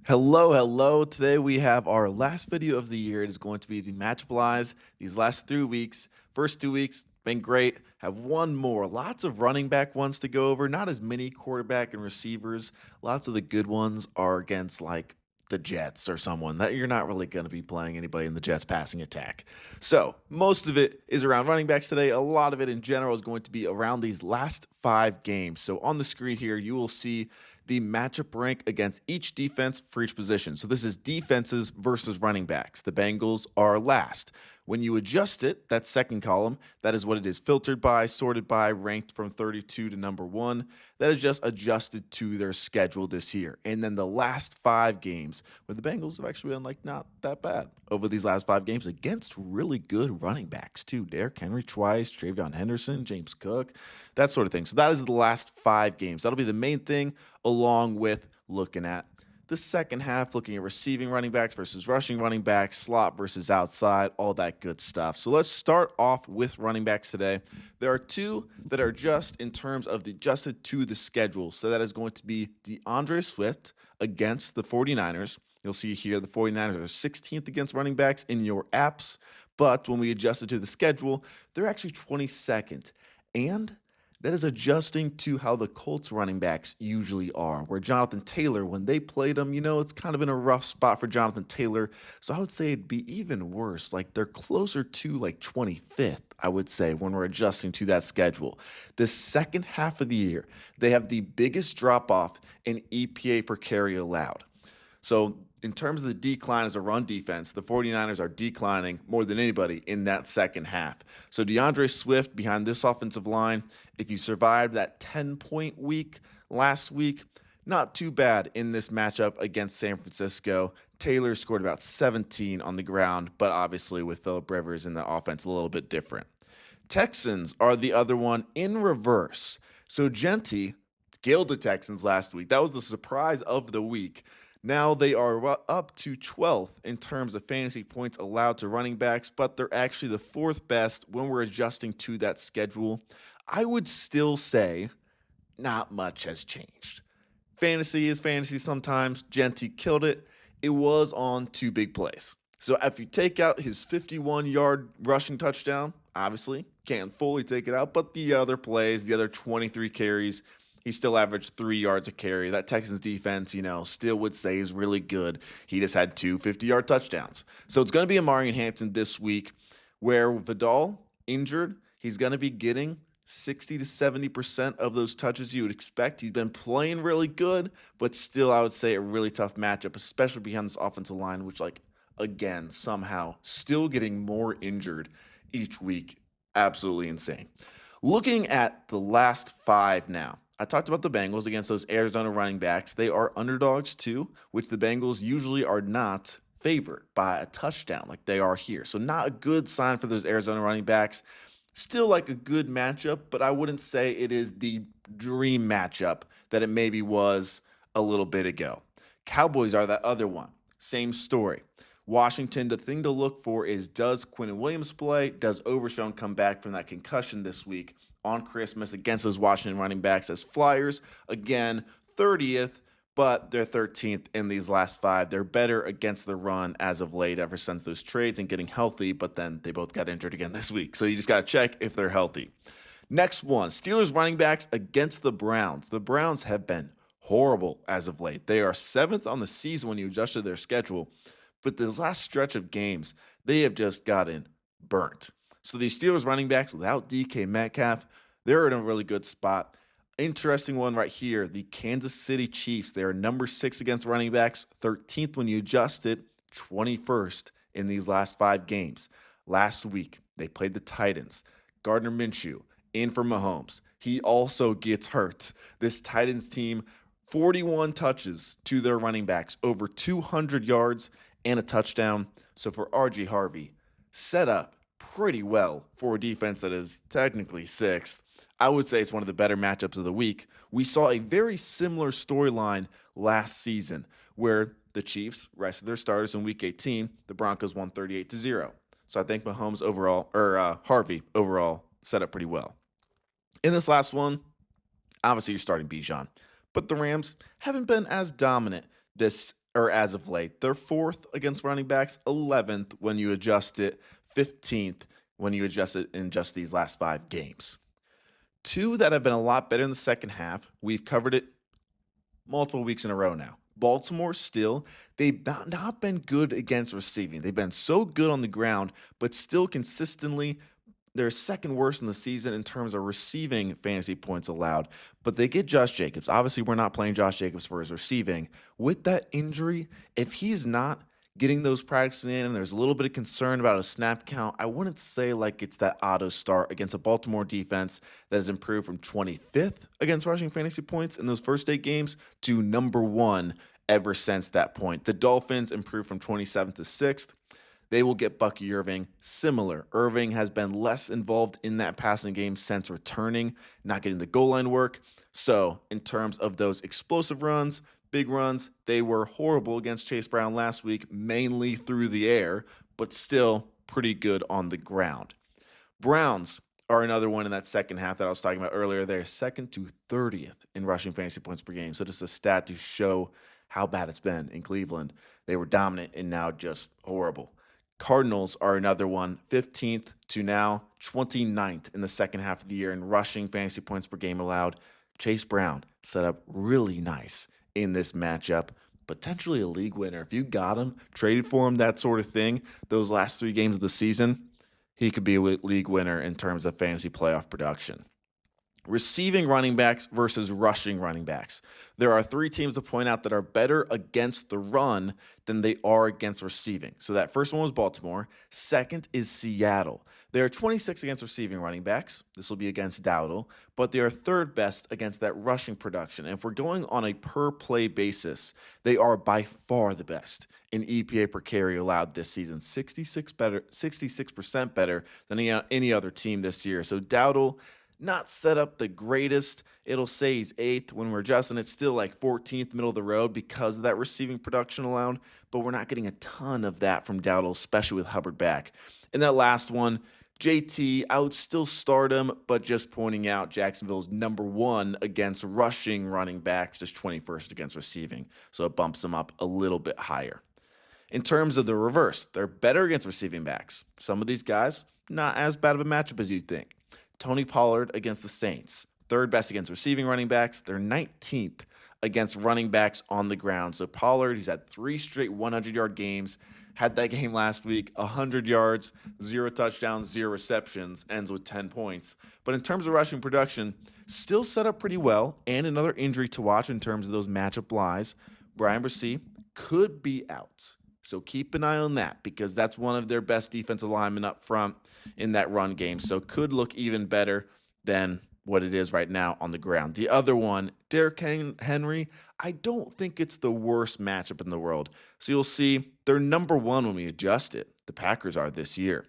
Hello, hello. Today we have our last video of the year. It is going to be the matchup lies these last 3 weeks. First 2 weeks, been great. Have one more. Lots of running back ones to go over. Not as many quarterback and receivers. Lots of the good ones are against like the Jets or someone that you're not really going to be playing anybody in the Jets passing attack. So most of it is around running backs today. A lot of it in general is going to be around these last 5 games. So on the screen here, you will see the matchup rank against each defense for each position. So this is defenses versus running backs. The Bengals are last. When you adjust it, that second column, that is what it is filtered by, sorted by, ranked from 32 to number 1. That is just adjusted to their schedule this year. And then the last 5 games, where the Bengals have actually been like not that bad over these last 5 games against really good running backs too. Derrick Henry twice, Travion Henderson, James Cook, that sort of thing. So that is the last 5 games. That'll be the main thing, along with looking at the second half, looking at receiving running backs versus rushing running backs, slot versus outside, all that good stuff. So let's start off with running backs today. There are 2 that are just in terms of the adjusted to the schedule. So that is going to be DeAndre Swift against the 49ers. You'll see here the 49ers are 16th against running backs in your apps, but when we adjust it to the schedule, they're actually 22nd. And that is adjusting to how the Colts running backs usually are, where Jonathan Taylor, when they played him, it's kind of in a rough spot for Jonathan Taylor. So I would say it'd be even worse. Like they're closer to like 25th, I would say, when we're adjusting to that schedule. The second half of the year, they have the biggest drop off in EPA per carry allowed. So in terms of the decline as a run defense, the 49ers are declining more than anybody in that second half. So DeAndre Swift behind this offensive line, if you survived that 10-point week last week, not too bad in this matchup against San Francisco. Taylor scored about 17 on the ground, but obviously with Phillip Rivers in the offense, a little bit different. Texans are the other one in reverse. So Genty killed the Texans last week. That was the surprise of the week. Now they are up to 12th in terms of fantasy points allowed to running backs, but they're actually the 4th best when we're adjusting to that schedule. I would still say not much has changed. Fantasy is fantasy sometimes. Genty killed it. It was on 2 big plays. So if you take out his 51-yard rushing touchdown, obviously can't fully take it out, but the other plays, the other 23 carries, he still averaged 3 yards a carry. That Texans defense, still would say is really good. He just had 2 50-yard touchdowns. So it's going to be Amari and Hampton this week, where Vidal injured, he's going to be getting 60 to 70% of those touches you would expect. He's been playing really good, but still I would say a really tough matchup, especially behind this offensive line, which again, somehow still getting more injured each week. Absolutely insane. Looking at the last 5 now. I talked about the Bengals against those Arizona running backs. They are underdogs too, which the Bengals usually are not favored by a touchdown like they are here. So not a good sign for those Arizona running backs. Still like a good matchup, but I wouldn't say it is the dream matchup that it maybe was a little bit ago. Cowboys are that other one. Same story. Washington, the thing to look for is, does Quinnen Williams play? Does Overshown come back from that concussion this week on Christmas against those Washington running backs? As Flyers, again, 30th, but they're 13th in these last 5. They're better against the run as of late ever since those trades and getting healthy, but then they both got injured again this week. So you just got to check if they're healthy. Next one, Steelers running backs against the Browns. The Browns have been horrible as of late. They are 7th on the season when you adjusted their schedule. But this last stretch of games, they have just gotten burnt. So these Steelers running backs without DK Metcalf, they're in a really good spot. Interesting one right here, the Kansas City Chiefs. They are number 6 against running backs, 13th when you adjust it, 21st in these last 5 games. Last week, they played the Titans. Gardner Minshew in for Mahomes. He also gets hurt. This Titans team, 41 touches to their running backs, over 200 yards and a touchdown. So for RG Harvey, set up pretty well for a defense that is technically 6th. I would say it's one of the better matchups of the week. We saw a very similar storyline last season where the Chiefs rested their starters in Week 18. The Broncos won 38-0. So I think Mahomes overall, or Harvey overall, set up pretty well. In this last one, obviously you're starting Bijan, but the Rams haven't been as dominant this or as of late. They're 4th against running backs, 11th when you adjust it, 15th when you adjust it in just these last 5 games. 2 that have been a lot better in the second half. We've covered it multiple weeks in a row now. Baltimore still, they've not been good against receiving. They've been so good on the ground, but still consistently they're second worst in the season in terms of receiving fantasy points allowed, but they get Josh Jacobs. Obviously, we're not playing Josh Jacobs for his receiving. With that injury, if he's not getting those practices in and there's a little bit of concern about a snap count, I wouldn't say like it's that auto start against a Baltimore defense that has improved from 25th against rushing fantasy points in those first 8 games to number 1 ever since that point. The Dolphins improved from 27th to 6th. They will get Bucky Irving. Similar. Irving has been less involved in that passing game since returning, not getting the goal line work. So, in terms of those explosive runs, big runs, they were horrible against Chase Brown last week, mainly through the air, but still pretty good on the ground. Browns are another one in that second half that I was talking about earlier. They're 2nd to 30th in rushing fantasy points per game. So, just a stat to show how bad it's been in Cleveland. They were dominant and now just horrible. Cardinals are another one, 15th to now 29th in the second half of the year in rushing fantasy points per game allowed. Chase Brown set up really nice in this matchup. Potentially a league winner. If you got him, traded for him, that sort of thing, those last 3 games of the season, he could be a league winner in terms of fantasy playoff production. Receiving running backs versus rushing running backs. There are 3 teams to point out that are better against the run than they are against receiving. So that first one was Baltimore. Second is Seattle. They are 26th against receiving running backs. This will be against Dowdle, but they are 3rd best against that rushing production. And if we're going on a per play basis, they are by far the best in EPA per carry allowed this season. 66% better than any other team this year. So Dowdle, not set up the greatest. It'll say he's 8th. When we're adjusting, it's still like 14th, middle of the road because of that receiving production allowed, but we're not getting a ton of that from Dowdle, especially with Hubbard back. And that last one, JT, I would still start him, but just pointing out Jacksonville's number 1 against rushing running backs, just 21st against receiving, so it bumps them up a little bit higher. In terms of the reverse, they're better against receiving backs. Some of these guys, not as bad of a matchup as you'd think. Tony Pollard against the Saints, 3rd best against receiving running backs. They're 19th against running backs on the ground. So Pollard, he's had 3 straight 100-yard games, had that game last week, 100 yards, 0 touchdowns, 0 receptions, ends with 10 points. But in terms of rushing production, still set up pretty well, and another injury to watch in terms of those matchup lies. Brian Bresee could be out. So keep an eye on that because that's one of their best defensive linemen up front in that run game. So could look even better than what it is right now on the ground. The other one, Derrick Henry, I don't think it's the worst matchup in the world. So you'll see they're number 1 when we adjust it. The Packers are this year.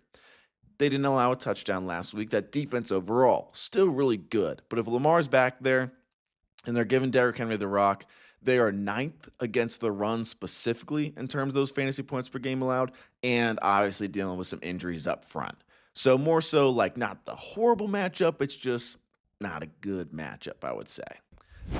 They didn't allow a touchdown last week. That defense overall, still really good. But if Lamar's back there and they're giving Derrick Henry the rock, they are 9th against the run specifically in terms of those fantasy points per game allowed, and obviously dealing with some injuries up front. So more so like not the horrible matchup, it's just not a good matchup, I would say.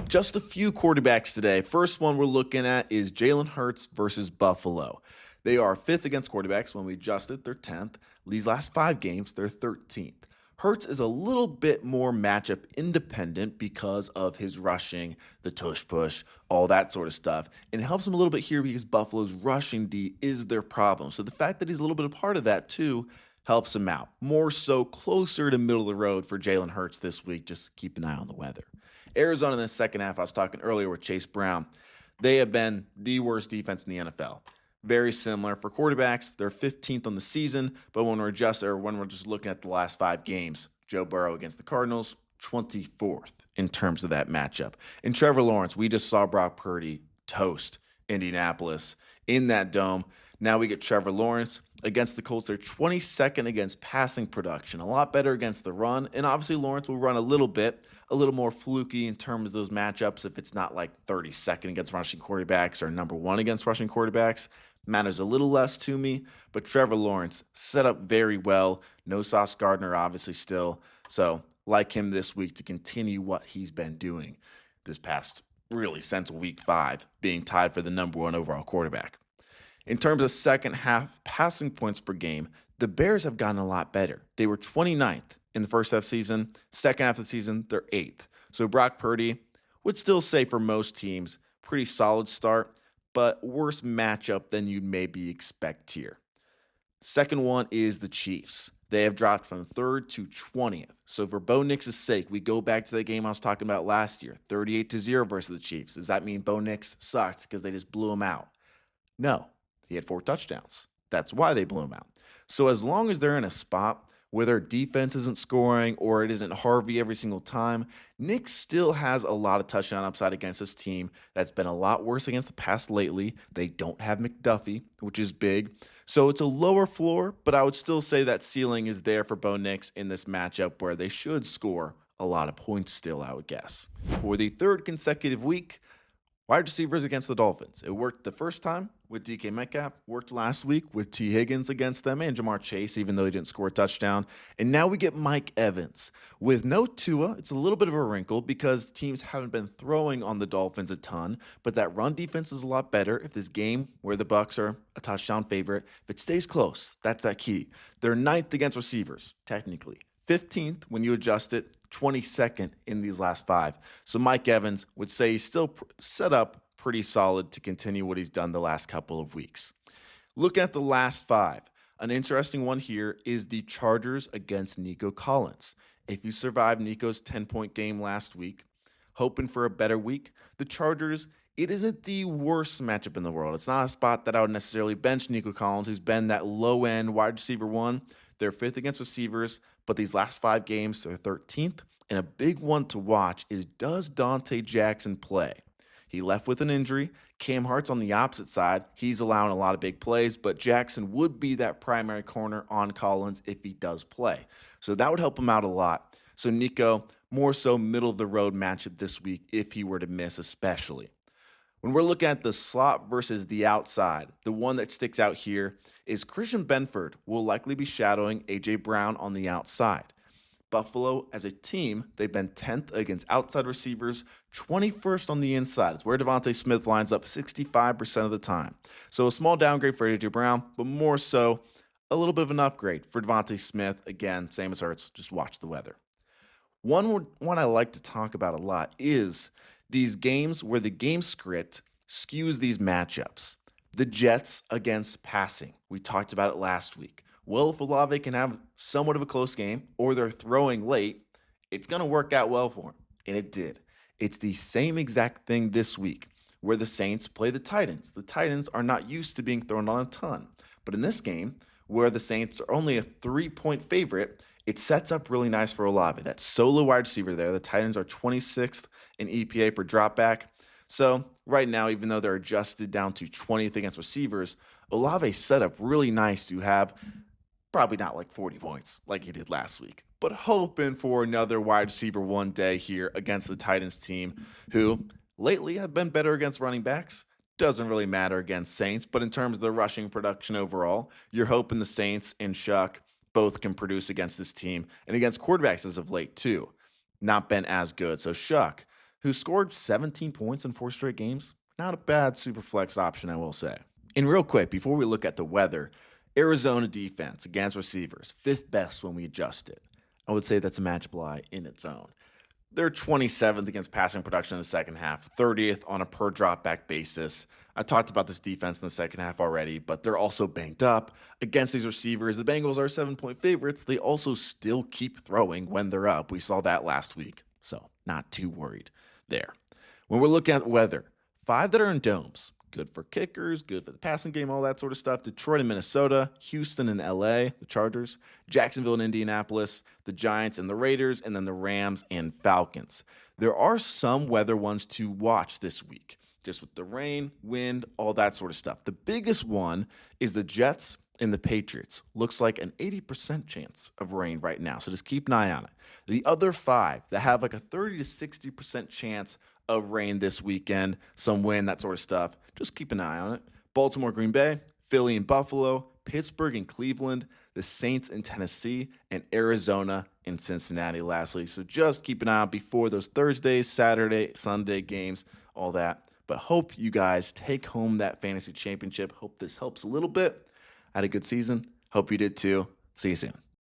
Just a few quarterbacks today. First one we're looking at is Jalen Hurts versus Buffalo. They are 5th against quarterbacks. When we adjust it, they're 10th. These last 5 games, they're 13th. Hurts is a little bit more matchup independent because of his rushing, the tush push, all that sort of stuff. And it helps him a little bit here because Buffalo's rushing D is their problem. So the fact that he's a little bit a part of that too helps him out. More so closer to middle of the road for Jalen Hurts this week. Just keep an eye on the weather. Arizona in the second half, I was talking earlier with Chase Brown. They have been the worst defense in the NFL. Very similar. For quarterbacks, they're 15th on the season, but when we're just looking at the last 5 games, Joe Burrow against the Cardinals, 24th in terms of that matchup. And Trevor Lawrence, we just saw Brock Purdy toast Indianapolis in that dome. Now we get Trevor Lawrence against the Colts. They're 22nd against passing production, a lot better against the run. And obviously Lawrence will run a little more fluky in terms of those matchups if it's not like 32nd against rushing quarterbacks or number 1 against rushing quarterbacks. Matters a little less to me, but Trevor Lawrence set up very well. No Sauce Gardner, obviously, still. So, like him this week to continue what he's been doing this past really since week 5, being tied for the number 1 overall quarterback. In terms of second half passing points per game, the Bears have gotten a lot better. They were 29th in the first half season. Second half of the season, they're 8th. So Brock Purdy would still say for most teams, pretty solid start, but worse matchup than you'd maybe expect here. Second one is the Chiefs. They have dropped from 3rd to 20th. So for Bo Nix's sake, we go back to the game I was talking about last year, 38-0 versus the Chiefs. Does that mean Bo Nix sucked because they just blew him out? No, he had 4 touchdowns. That's why they blew him out. So as long as they're in a spot where their defense isn't scoring or it isn't Harvey every single time, Nick still has a lot of touchdown upside against this team that's been a lot worse against the pass lately. They don't have McDuffie, which is big. So it's a lower floor, but I would still say that ceiling is there for Bo Nix in this matchup where they should score a lot of points still, I would guess. For the 3rd consecutive week, wide receivers against the Dolphins. It worked the first time with DK Metcalf, worked last week with T. Higgins against them and Jamar Chase, even though he didn't score a touchdown. And now we get Mike Evans. With no Tua, it's a little bit of a wrinkle because teams haven't been throwing on the Dolphins a ton, but that run defense is a lot better if this game, where the Bucs are a touchdown favorite, if it stays close, that's that key. They're 9th against receivers, technically. 15th when you adjust it, 22nd in these last 5. So Mike Evans would say he's still set up pretty solid to continue what he's done the last couple of weeks. Looking at the last 5, an interesting one here is the Chargers against Nico Collins. If you survived Nico's 10-point game last week, hoping for a better week, the Chargers, it isn't the worst matchup in the world. It's not a spot that I would necessarily bench Nico Collins, who's been that low-end wide receiver 1. They're 5th against receivers, but these last 5 games, they're 13th. And a big one to watch is, does Dante Jackson play? He left with an injury. Cam Hart's on the opposite side. He's allowing a lot of big plays, but Jackson would be that primary corner on Collins if he does play. So that would help him out a lot. So Nico, more so middle-of-the-road matchup this week if he were to miss especially. When we're looking at the slot versus the outside, the one that sticks out here is Christian Benford will likely be shadowing A.J. Brown on the outside. Buffalo, as a team, they've been 10th against outside receivers, 21st on the inside. It's where Devontae Smith lines up 65% of the time. So a small downgrade for A.J. Brown, but more so a little bit of an upgrade for Devontae Smith. Again, same as Hurts, just watch the weather. One I like to talk about a lot is these games where the game script skews these matchups. The Jets against passing. We talked about it last week. Well, if Olave can have somewhat of a close game or they're throwing late, it's going to work out well for him. And it did. It's the same exact thing this week where the Saints play the Titans. The Titans are not used to being thrown on a ton. But in this game, where the Saints are only a 3-point favorite, it sets up really nice for Olave. That solo wide receiver there. The Titans are 26th in EPA per dropback. So right now, even though they're adjusted down to 20th against receivers, Olave's set up really nice to have probably not like 40 points like he did last week, but hoping for another wide receiver one day here against the Titans team, who lately have been better against running backs. Doesn't really matter against Saints, but in terms of the rushing production overall, you're hoping the Saints and Shuck both can produce against this team and against quarterbacks as of late too. Not been as good. So Shuck, who scored 17 points in 4 straight games, not a bad super flex option, I will say. And real quick, before we look at the weather, Arizona defense against receivers, 5th best when we adjust it. I would say that's a matchup lie in its own. They're 27th against passing production in the second half, 30th on a per dropback basis. I talked about this defense in the second half already, but they're also banged up against these receivers. The Bengals are 7-point favorites. They also still keep throwing when they're up. We saw that last week, so not too worried there. When we're looking at weather, 5 that are in domes. Good for kickers, good for the passing game, all that sort of stuff. Detroit and Minnesota, Houston and LA, the Chargers, Jacksonville and Indianapolis, the Giants and the Raiders, and then the Rams and Falcons. There are some weather ones to watch this week, just with the rain, wind, all that sort of stuff. The biggest one is the Jets and the Patriots. Looks like an 80% chance of rain right now, so just keep an eye on it. The other 5 that have like a 30 to 60% chance of rain this weekend, some wind, that sort of stuff. Just keep an eye on it. Baltimore, Green Bay, Philly and Buffalo, Pittsburgh and Cleveland, the Saints in Tennessee, and Arizona and Cincinnati lastly. So just keep an eye out before those Thursday, Saturday, Sunday games. all that. But hope you guys take home that fantasy championship. Hope this helps a little bit. I had a good season. Hope you did too. See you soon.